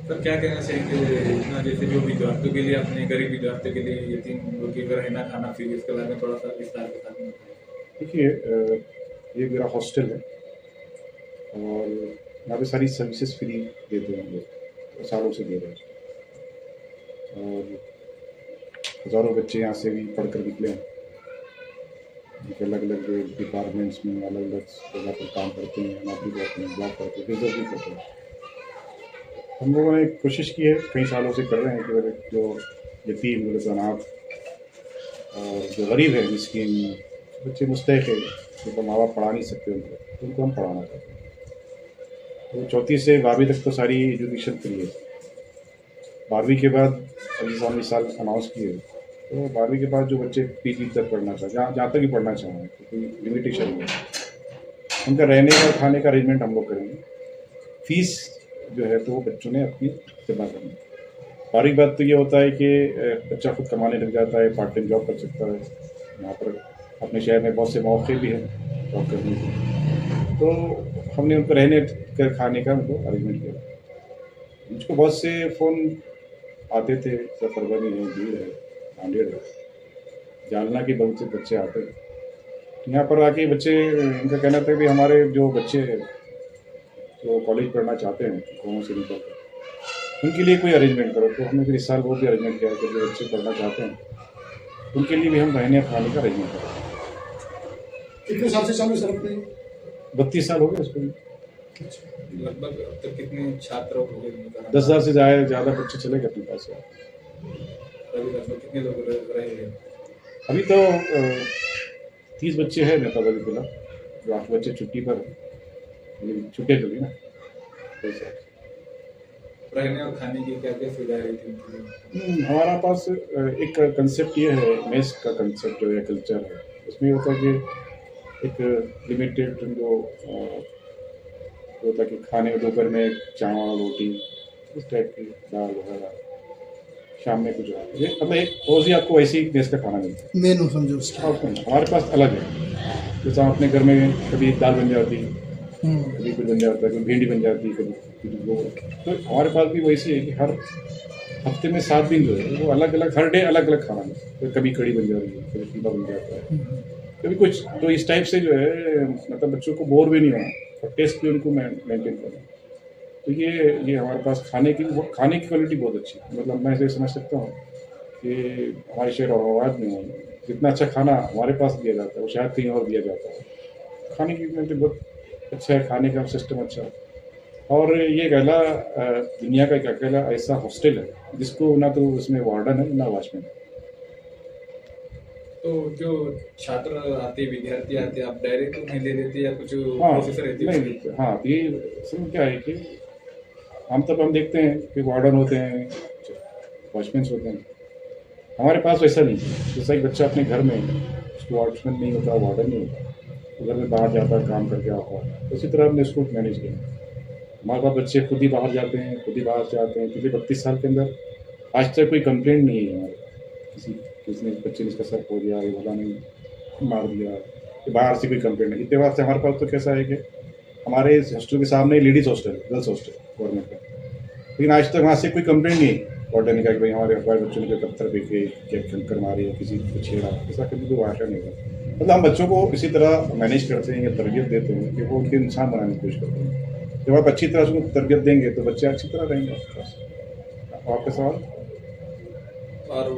Sir क्या कहना चाहेंगे इतना जैसे जो विद्यार्थियों के लिए अपने गरीब विद्यार्थियों के लिए यतीम लोगों के रहना खाना फ्री इसके बारे में थोड़ा सा विस्तार के साथ में बताएं। देखिए, ये मेरा हॉस्टल है और यहाँ पे सारी सर्विसेज फ्री देते हैं हम लोग, सालों से दे रहे हैं। और हज़ारों बच्चे यहाँ से भी पढ़कर निकले हैं, जो अलग अलग डिपार्टमेंट्स में अलग अलग जगह पर काम करते हैं, नौकरी करते हैं, जॉब करते हैं, बिजनेस भी करते हैं। हम लोगों ने कोशिश की है, कई सालों से कर रहे हैं कि अगर जो यतीम मतलब जो अनाथ और जो गरीब है, मिस्कीन बच्चे मुस्तहिक है, जिनको माँ बाप पढ़ा नहीं सकते उनको, तो उनको हम पढ़ाना चाहते हैं। तो 34 से 12वीं तक तो सारी एजुकेशन फ्री है। 12वीं के बाद अभी इस साल अनाउंस किए, तो 12वीं के बाद जो बच्चे पीजी तक पढ़ना चाहें, जहाँ तक ही पढ़ना चाहें, तो कोई लिमिटेशन नहीं है। उनका रहने और खाने का अरेंजमेंट हम लोग करेंगे। फीस जो है तो वो बच्चों ने अपनी जमा करनी है। बारीक बात तो ये होता है कि बच्चा खुद कमाने लग जाता है, पार्ट टाइम जॉब कर सकता है। यहाँ पर अपने शहर में बहुत से मौके भी हैं जॉब करने के, तो हमने उनको रहने कर खाने का उनको अरेंजमेंट किया। मुझको बहुत से फ़ोन आते थे, सब परभनी है, भीड़ है, नांदेड़ है, जालना के बहुत से बच्चे आते थे। यहाँ पर आके बच्चे, इनका कहना था कि हमारे जो बच्चे जो कॉलेज पढ़ना चाहते हैं गाँव से निकल कर, उनके लिए कोई अरेंजमेंट करो। तो हमने फिर इस साल वो भी अरेंजमेंट किया कि जो बच्चे पढ़ना चाहते हैं उनके लिए भी हम रहने खाने का अरेंजमेंट करें। कितने साल से चालू सर अपने? 32 साल हो गए उसको भी। लगभग अब तक कितने छात्र हो गए 10,000 से ज़्यादा बच्चे चले गए अपने पास से। अभी लगभग कितने लोग रहे हैं? अभी तो 30 बच्चे हैं मेरे पास अभी फिलहाल, जो 8 बच्चे छुट्टी पर हैं, छुट्टियाँ चली ना, तो हिसाब से। रहने और खाने की क्या क्या सुविधा रही थी उनके लिए? हमारा पास एक कंसेप्ट ये है, मेस का कंसेप्ट जो है, कल्चर है, उसमें होता है कि एक लिमिटेड जो होता है कि खाने में दोपहर में चावल रोटी इस टाइप की दाल वगैरह, शाम में कुछ ये मतलब एक रोज़ ही आपको वैसे ही मेस का खाना मिलता है। मेनू समझो उसका। हमारे पास अलग है, जैसे हम अपने घर में कभी दाल बन जाती है, कभी कुछ बन जाता है, कभी भिंडी बन जाती है, कभी वो, तो हमारे पास भी वैसे है कि हर हफ्ते में 7 दिन जो है वो अलग अलग, हर डे अलग अलग खाना है। तो कभी कड़ी बन जा रही है, कभी कीमा बन जाता है, कभी कुछ। तो इस टाइप से जो है मतलब बच्चों को बोर भी नहीं होना और टेस्ट भी उनको मेंटेन करना। तो ये हमारे पास खाने की क्वालिटी बहुत अच्छी है। मतलब मैं ऐसे समझ सकता हूँ कि हमारे शहर औरंगाबाद में जितना अच्छा खाना हमारे पास दिया जाता है वो शायद कहीं और दिया जाता है। खाने की क्वालिटी बहुत अच्छा है, खाने का सिस्टम अच्छा है। और ये अकेला दुनिया का एक अकेला ऐसा हॉस्टल है जिसको ना तो उसमें वार्डन है ना वॉचमैन है। तो जो छात्र आते, विद्यार्थी आते, आप डायरेक्ट उन्हें ले लेते या कुछ हाँ, प्रोसेसर रहती है? नहीं, हाँ, ये सब क्या है कि आमतौर पर हम देखते हैं कि वार्डन होते हैं, वॉचमैन होते हैं। हमारे पास वैसा नहीं है। जैसा एक बच्चा अपने घर में उसको वॉचमैन नहीं होता, वार्डन नहीं होता, तो घर में बाहर जाता है, काम करके आता है, उसी तरह हमने उसको मैनेज किया। हमारे पास बच्चे खुद ही बाहर जाते हैं, खुद ही बाहर से आते हैं। पिछले 32 साल के अंदर आज तक कोई कंप्लेंट नहीं है हमारे, किसी ने बच्चे ने इसका सर हो गया, ये बोला नहीं, मार दिया, कि बाहर से कोई कंप्लेंट नहीं। इतने बार से हमारे पास तो कैसा है कि हमारे इस हॉस्टल के सामने ladies hostel, girls hostel government का, लेकिन आज तक वहाँ से कोई कंप्लेंट नहीं वार्डन ने कहा कि भाई हमारे बच्चों ने कोई पत्थर फेंके या कंकर मारे या किसी को छेड़ा, ऐसा कभी कोई वाक़ा नहीं हुआ। मतलब हम बच्चों को इसी तरह मैनेज करते हैं या तरबियत देते हैं कि वो उनके इंसान बनाने की कोशिश करते हैं। जब आप अच्छी तरह से उनको तरबियत देंगे तो बच्चे अच्छी तरह रहेंगे आपके पास। आपका सवाल? और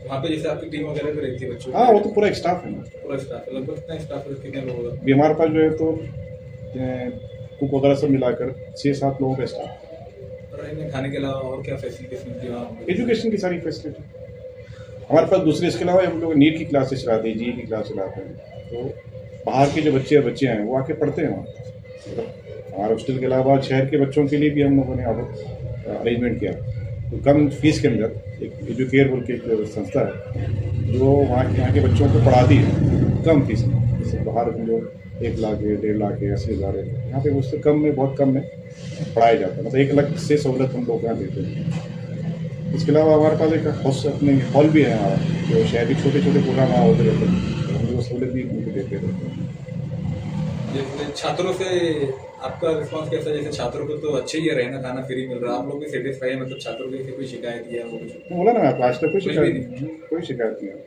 वहाँ पे जैसे आपकी टीम वगैरह भी रहती है बच्चों की? हाँ, वो तो पूरा एक स्टाफ है ना। पूरा स्टाफ लगभग कितना स्टाफ है, कितने लोग होगा? अभी हमारे पास जो है तो कुक वगैरह सब मिलाकर 6-7 लोगों का स्टाफ। रहने खाने के अलावा और क्या फैसिलिटीज मिलती है वहाँ? एजुकेशन की सारी फैसिलिटी हमारे पास। दूसरे इसके अलावा हम लोग नीट की क्लासेस चलाते हैं, जी की क्लास चलाते हैं। तो बाहर के जो बच्चे हैं वो आके पढ़ते हैं वहाँ। मतलब हमारे हॉस्टल के अलावा शहर के बच्चों के लिए भी हम लोगों ने अरेंजमेंट किया। तो कम फीस के अंदर एक एजुकेयर बोल के एक संस्था है जो यहाँ के बच्चों को पढ़ाती है कम फीस में। जैसे बाहर में जो 1 लाख है, 1.5 लाख है, 80,000 है, यहाँ पे उससे कम में, बहुत कम में पढ़ाया जाता है। मतलब एक अलग से सहूलत हम लोग यहाँ देते हैं। इसके अलावा हमारे पास एक अपने हॉल भी है हमारा, जो शहर के छोटे छोटे प्रोग्राम वहाँ होते रहते हैं, तो हम लोग सहूलत भी उनको देते रहते हैं। जैसे छात्रों से आपका रिस्पांस कैसा है? जैसे छात्रों को तो अच्छे ही है, रहना खाना फ्री मिल रहा है, आप लोग भी सेटिस्फाई है? मतलब छात्रों की ऐसी कोई शिकायत या वो कुछ? मैं बोला ना आपको, आज तक कोई कुछ शिकायत भी नहीं, कोई शिकायत नहीं है।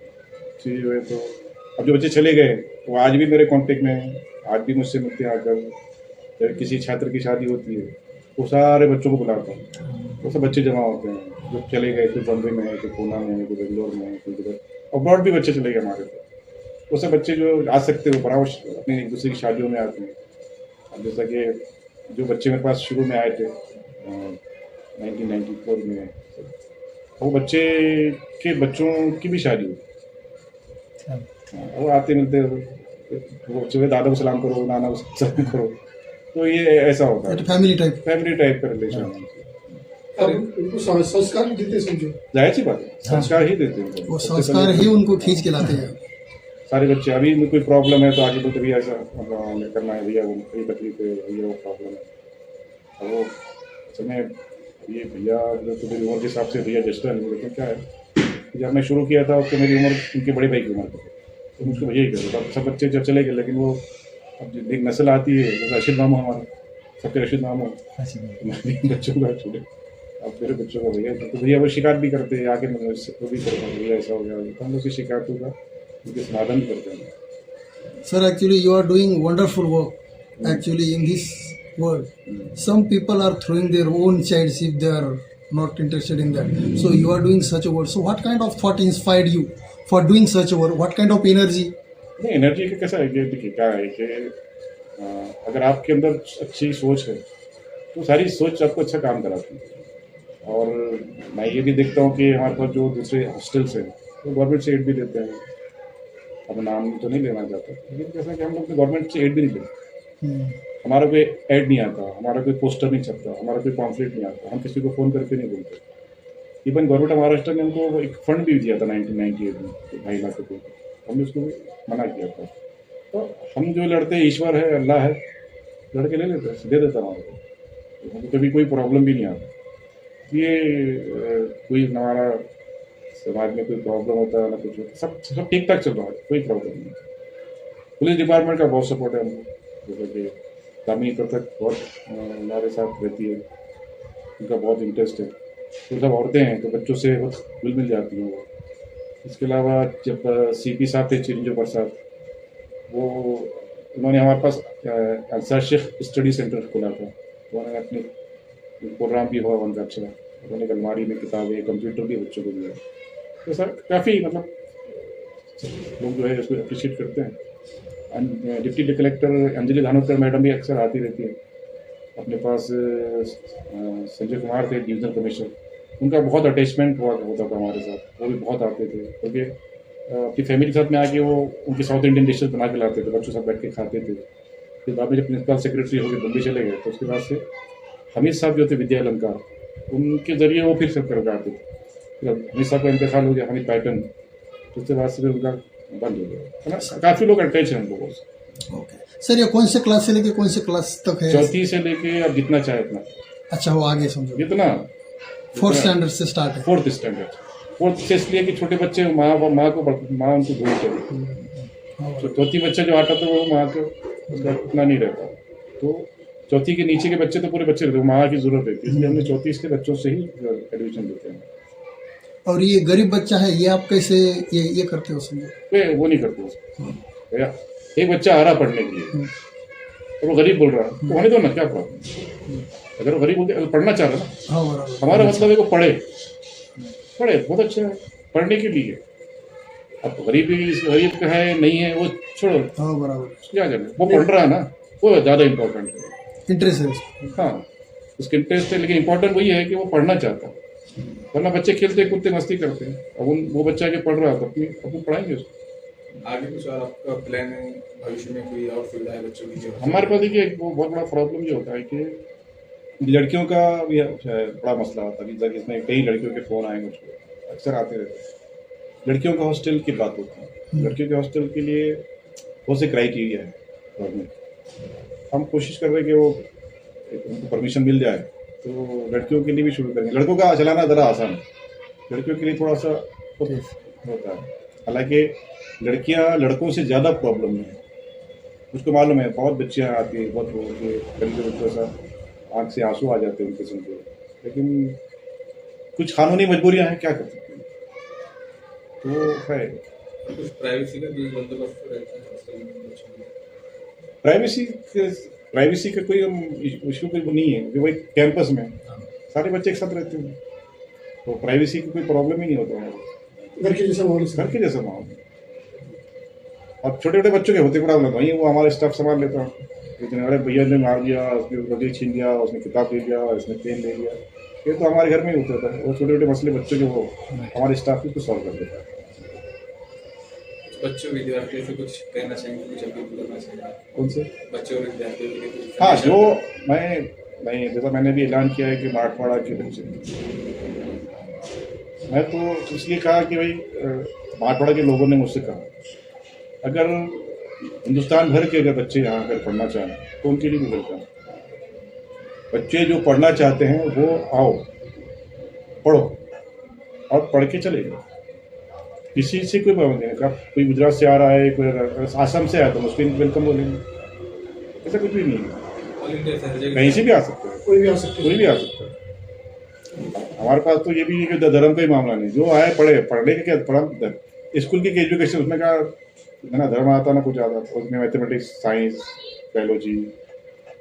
चीज जो है तो अब जो बच्चे चले गए वो आज भी मेरे कांटेक्ट में हैं, आज भी मुझसे मिलते हैं आकर। जब किसी छात्र की शादी होती है वो सारे बच्चों को बुलाता हूँ, वो सब बच्चे जमा होते हैं जो चले गए, कोई बॉम्बे में है, कोई पूना में है, कोई बेंगलोर में है, कोई उधर अब्रॉड भी बच्चे चले गए हमारे पास। वो सब बच्चे जो आ सकते हैं वो परामर्श अपनी एक दूसरे की शादियों में आते हैं। अब जैसा कि जो बच्चे मेरे पास शुरू में आए थे 1994 में, वो बच्चे के बच्चों की भी शादी हुई। वो आते मिलते, वो सुबह दादा को सलाम करो, नाना को सलाम करो, तो ये ऐसा होता है, फैमिली टाइप। फैमिली टाइप का रिलेशन है। अब उनको संस्कार भी देते समझो, जाहिर सी बात है, संस्कार ही देते हैं वो संस्कार ही उनको खींच के लाते हैं। सारे बच्चे। अभी में कोई प्रॉब्लम है तो आगे बोलते भैया ऐसा मतलब करना है, भैया वो ये तकलीफ है, भैया वो प्रॉब्लम है। अब वो समय ये भैया तो मेरी उम्र के हिसाब से भैया जस्टा नहीं, लेकिन क्या है कि जब मैं शुरू किया था तो मेरी उम्र उनके बड़े भाई की उम्र थी, तो मुझको भैया ही करो। अब सब बच्चे जब चले गए, लेकिन वो अब एक नस्ल आती है, जैसे रशीद नाम हो हमारा, सबके रशीद नाम हो, बच्चों का छोटे, अब मेरे बच्चों का भैया, तो भैया वो शिकायत भी करते हैं आके, मैं उसको भी करता हूँ भैया ऐसा हो गया, तो हम लोग की शिकायतों का उनके समाधान करते हैं। Sir, actually you are doing wonderful work actually in this world. Some people are throwing their own childs if they are not interested in that. So you are doing such a work. So what kind of thought inspired you for doing such a work? What kind of energy? नहीं, energy का कैसा है कि देखिए क्या है कि अगर आपके अंदर अच्छी सोच है तो सारी सोच आपको अच्छा काम कराती है। और मैं ये भी देखता हूँ कि हमारे पास जो दूसरे हॉस्टल्स हैं वो गवर्नमेंट से एड भी देते हैं। अब नाम तो नहीं लेना चाहता, लेकिन कैसा कि हम लोग गवर्नमेंट से एड भी नहीं लेते। हमारा कोई ऐड नहीं आता, हमारा कोई पोस्टर नहीं छपता, हमारा कोई पॉम्फलेट नहीं आता, हम किसी को फ़ोन करके नहीं बोलते। इवन गवर्नमेंट ऑफ महाराष्ट्र ने उनको एक फंड भी दिया था 1998 में, 2.5 लाख रुपये, हमने उसको मना किया था। तो हम जो लड़ते हैं ईश्वर है, अल्लाह है, लड़के ले लेते हैं, दे देता हमारे को, हमको कभी कोई प्रॉब्लम भी नहीं आता। ये कोई हमारा समाज में कोई प्रॉब्लम होता है ना कुछ होता, सब ठीक ठाक चल रहा है, कोई प्रॉब्लम नहीं। पुलिस डिपार्टमेंट का बहुत सपोर्ट है हमको, जैसे कि दामिनी तक बहुत हमारे साथ रहती है, उनका बहुत इंटरेस्ट है। तो जब औरतें हैं तो बच्चों से बहुत घुल मिल जाती हैं वो। इसके अलावा जब CP साहब थे चिरंजीव प्रसाद, वो उन्होंने हमारे पास अंसार शेख स्टडी सेंटर खोला था, उन्होंने अपने प्रोग्राम भी हुआ उनका अच्छा, उन्होंने अलमारी में किताबें, कंप्यूटर भी बच्चों को दिया। तो सर काफ़ी मतलब लोग जो है उसको अप्रिशिएट करते हैं। डिप्टी कलेक्टर अंजलि धानोकर मैडम भी अक्सर आती रहती है। अपने पास संजय कुमार थे डिवीजनल कमिश्नर, उनका बहुत अटैचमेंट होता था हमारे साथ, वो भी बहुत आते थे, क्योंकि अपनी फैमिली के साथ में आके वो उनके साउथ इंडियन डिशेज बना के लाते थे, बच्चों साथ बैठ के खाते थे। फिर बाद में जब प्रिंसिपल सेक्रेटरी होकर बम्बई चले गए तो उसके बाद से हमीद साहब जो थे विद्या अलंकार, उनके जरिए वो फिर सब करके आते थे। फिर हमीद साहब का इंतकाल हो गया, हमीद पैटर्न, तो उसके बाद से फिर उनका बंद हो गया है ना। काफ़ी लोग अटैच हैं हम लोगों से। ओके सर, ये कौन से क्लास से लेके कौन से क्लास तक है? चौथी से लेके अब जितना चाहे इतना, अच्छा वो आगे समझो, जितना 4th स्टैंडर्ड से स्टार्ट है। 4th स्टैंडर्ड, 4th से इसलिए कि छोटे बच्चे माँ उनको भूल चले, तो चौथी बच्चा जो आता था वो माँ को उतना नहीं रहता, तो चौथी के नीचे के बच्चे तो पूरे बच्चे रहते, माँ की जरूरत रहती है, इसलिए हमने 34 के बच्चों से ही एडमिशन देते हैं। और ये गरीब बच्चा है, ये आप कैसे ये करते हो समझो? वो नहीं करते उसको। भैया एक बच्चा आ रहा पढ़ने के लिए और वो गरीब बोल रहा है तो होने दो ना, क्या प्रॉब्लम। अगर वो गरीब बोलते पढ़ना चाह रहा है ना, हाँ बराबर, हमारा मतलब है वो पढ़े बहुत अच्छा है पढ़ने के लिए। अब गरीब का है नहीं है वो छोड़ो, हाँ बराबर, क्या करना, वो पढ़ रहा है ना, वो ज़्यादा इम्पोर्टेंट है। इंटरेस्ट है उसको। हाँ उसका इंटरेस्ट है, लेकिन इम्पोर्टेंट वही है कि वो पढ़ना चाहता है, वरना बच्चे खेलते कूदते मस्ती करते हैं। अब वो बच्चा के पढ़ रहा है तो अपनी पढ़ाएंगे उसको। आगे कुछ और आपका प्लान है भविष्य में, कोई और सुविधा है बच्चों की? हमारे पास देखिए वो बहुत बड़ा प्रॉब्लम ये होता है कि लड़कियों का भी बड़ा मसला होता है। इसमें कई लड़कियों के फ़ोन आए मुझको, अक्सर आते रहते हैं। लड़कियों का हॉस्टल की बात होती है, लड़कियों के हॉस्टल के लिए बहुत से क्राइटेरिया है गवर्नमेंट। हम कोशिश कर रहे हैं कि वो उनको परमिशन मिल जाए तो लड़कियों के लिए भी शुरू करेंगे। लड़कों का चलाना ज़रा आसान है, लड़कियों के लिए थोड़ा सा होता है। हालांकि लड़कियां लड़कों से ज़्यादा प्रॉब्लम में है, उसको मालूम है बहुत बच्चियाँ आती हैं, बहुत लोगों के कभी कभी थोड़ा सा आँख से आंसू आ जाते हैं उनके सुन के, लेकिन कुछ कानूनी मजबूरियाँ हैं, क्या कर सकते हैं, तो है। कुछ प्राइवेसी का भी बंदोबस्त रहता है हॉस्टल में बच्चों के लिए। प्राइवेसी का कोई हम इशू कोई नहीं है, क्योंकि वही कैंपस में हाँ। सारे बच्चे एक साथ रहते हैं, तो प्राइवेसी की कोई प्रॉब्लम ही नहीं होता है, घर के जैसा माहौल घर के जैसा माहौल। अब छोटे छोटे बच्चों के होते प्रॉब्लम वहीं वो हमारे स्टाफ संभाल लेता है, लेकिन अरे भैया ने मार दिया, उसने रोटी छीन लिया, उसने किताब ले लिया, उसने पेन ले लिया, ये तो हमारे घर में ही होता था। वो छोटे छोटे मसले बच्चों के वो हमारे स्टाफ ही कुछ सॉल्व कर देता है। बच्चों विद्यार्थियों से कुछ कहना चाहेंगे, कुछ अपील करना चाहेंगे कौन से? बच्चों और विद्यार्थियों के लिए कुछ हाँ, संदेश जो आपके- मैं जैसा मैंने भी ऐलान किया है कि मारवाड़ा के बच्चे, मैं तो इसलिए कहा कि भाई मारवाड़ा के लोगों ने मुझसे कहा अगर हिंदुस्तान भर के अगर बच्चे यहाँ आकर पढ़ना चाहें तो उनके लिए भी वेलकम। बच्चे जो पढ़ना चाहते हैं वो आओ, पढ़ो और पढ़ के चले जाओ, किसी से कोई पाबंदी नहीं। अब कोई गुजरात से आ रहा है, कोई आसाम से आया तो उसको वेलकम बोलेंगे, ऐसा कुछ भी नहीं है। ऑल इंडिया से हर जगह कहीं से भी आ सकते हैं, कोई भी आ सकते कोई भी आ सकता है। हमारे पास तो ये भी है कि धर्म का ही मामला नहीं, जो आए पढ़े, पढ़ने के क्या पढ़ा, स्कूल की एजुकेशन उसमें का ना धर्म आता ना कुछ आता, उसमें मैथमेटिक्स, साइंस, बायोलॉजी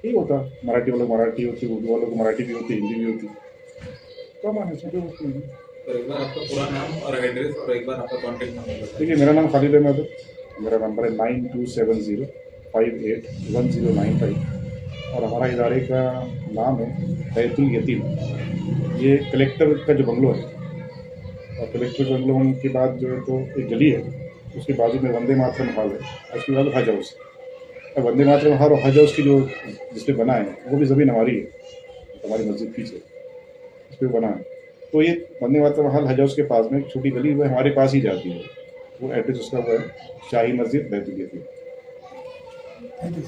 यही होता। मराठी वालों को मराठी होती, उर्दू वालों को मराठी भी होती, हिंदी भी होती, कम आने से कोई मुश्किल नहीं। तो एक बार आपका पूरा नाम और एड्रेस और एक बार आपका कॉन्टेक्ट नंबर बताइए। देखिए, मेरा नाम खालिद अहमद है, मेरा नंबर है 9270581095 और हमारा इदारे का नाम है बैतुल यतीम। ये कलेक्टर का जो बंगलो है, और कलेक्टर बंगलो के बाद जो है तो एक गली है, उसके बाजू में वंदे मातरम हॉल है, उसके बाद हज हाउस। और वंदे मातरम हॉल और हज हाउस की जो जिसपे बना है वो भी ज़मीन हमारी है, हमारी मस्जिद पीछे इस पर बना है। तो ये वंदे मातरम हॉल हज हाउस के पास में एक छोटी गली वो हमारे पास ही जाती है, वो एड्रेस उसका वो है शाही मस्जिद बैतुल यतीम। हैं।